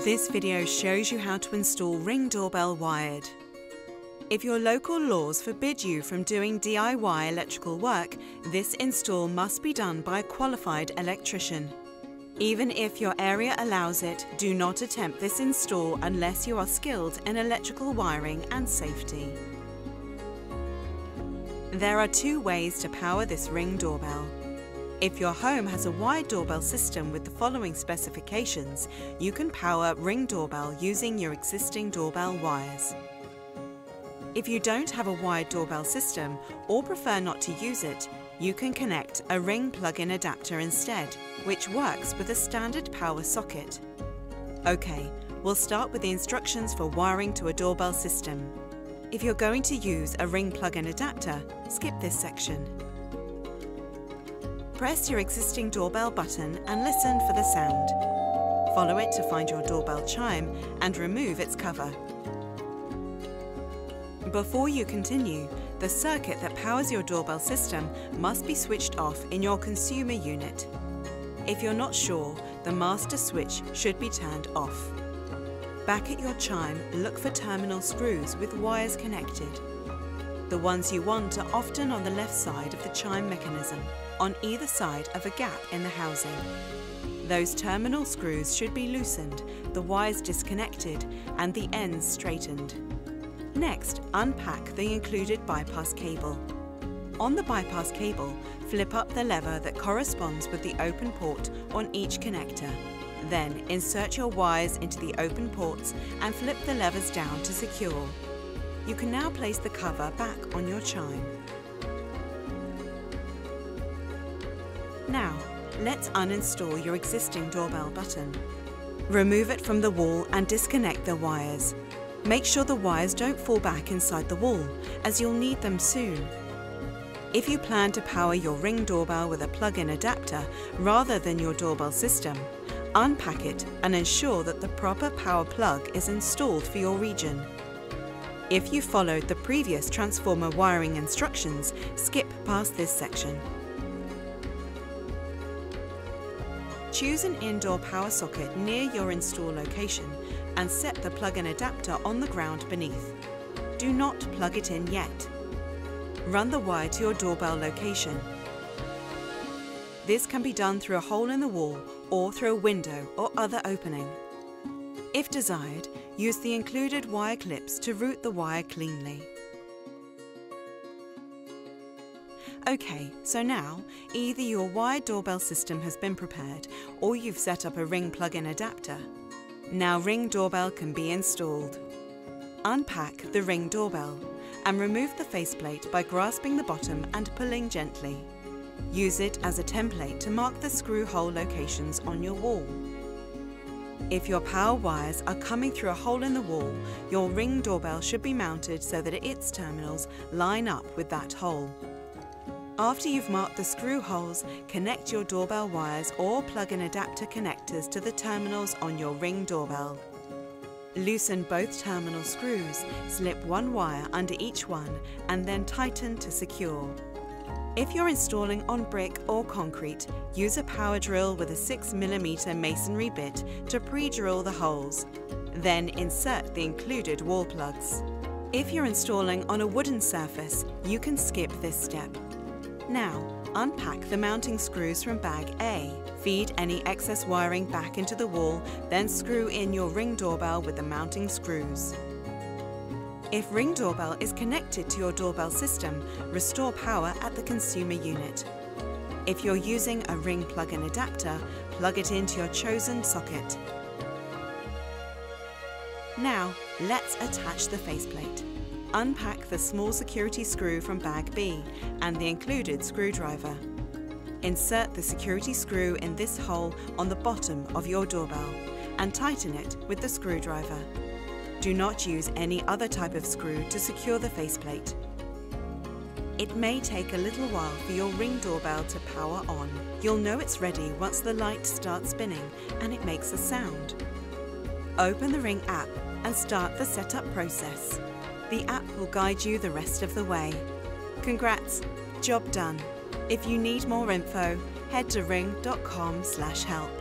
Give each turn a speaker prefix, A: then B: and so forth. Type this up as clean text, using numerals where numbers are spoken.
A: This video shows you how to install Ring Doorbell Wired. If your local laws forbid you from doing DIY electrical work, this install must be done by a qualified electrician. Even if your area allows it, do not attempt this install unless you are skilled in electrical wiring and safety. There are two ways to power this Ring doorbell. If your home has a wired doorbell system with the following specifications, you can power Ring doorbell using your existing doorbell wires. If you don't have a wired doorbell system or prefer not to use it, you can connect a Ring plug-in adapter instead, which works with a standard power socket. Okay, we'll start with the instructions for wiring to a doorbell system. If you're going to use a Ring plug-in adapter, skip this section. Press your existing doorbell button and listen for the sound. Follow it to find your doorbell chime and remove its cover. Before you continue, the circuit that powers your doorbell system must be switched off in your consumer unit. If you're not sure, the master switch should be turned off. Back at your chime, look for terminal screws with wires connected. The ones you want are often on the left side of the chime mechanism, on either side of a gap in the housing. Those terminal screws should be loosened, the wires disconnected, and the ends straightened. Next, unpack the included bypass cable. On the bypass cable, flip up the lever that corresponds with the open port on each connector. Then, insert your wires into the open ports and flip the levers down to secure. You can now place the cover back on your chime. Now, let's uninstall your existing doorbell button. Remove it from the wall and disconnect the wires. Make sure the wires don't fall back inside the wall, as you'll need them soon. If you plan to power your Ring doorbell with a plug-in adapter rather than your doorbell system, unpack it and ensure that the proper power plug is installed for your region. If you followed the previous transformer wiring instructions, skip past this section. Choose an indoor power socket near your install location and set the plug-in adapter on the ground beneath. Do not plug it in yet. Run the wire to your doorbell location. This can be done through a hole in the wall or through a window or other opening. If desired, use the included wire clips to route the wire cleanly. Okay, so now, either your wired doorbell system has been prepared or you've set up a Ring plug-in adapter. Now Ring doorbell can be installed. Unpack the Ring doorbell and remove the faceplate by grasping the bottom and pulling gently. Use it as a template to mark the screw hole locations on your wall. If your power wires are coming through a hole in the wall, your Ring doorbell should be mounted so that its terminals line up with that hole. After you've marked the screw holes, connect your doorbell wires or plug-in adapter connectors to the terminals on your Ring doorbell. Loosen both terminal screws, slip one wire under each one, and then tighten to secure. If you're installing on brick or concrete, use a power drill with a 6mm masonry bit to pre-drill the holes. Then insert the included wall plugs. If you're installing on a wooden surface, you can skip this step. Now, unpack the mounting screws from bag A. Feed any excess wiring back into the wall, then screw in your Ring doorbell with the mounting screws. If Ring doorbell is connected to your doorbell system, restore power at the consumer unit. If you're using a Ring plug-in adapter, plug it into your chosen socket. Now, let's attach the faceplate. Unpack the small security screw from bag B and the included screwdriver. Insert the security screw in this hole on the bottom of your doorbell and tighten it with the screwdriver. Do not use any other type of screw to secure the faceplate. It may take a little while for your Ring doorbell to power on. You'll know it's ready once the light starts spinning and it makes a sound. Open the Ring app and start the setup process. The app will guide you the rest of the way. Congrats, job done. If you need more info, head to ring.com/help.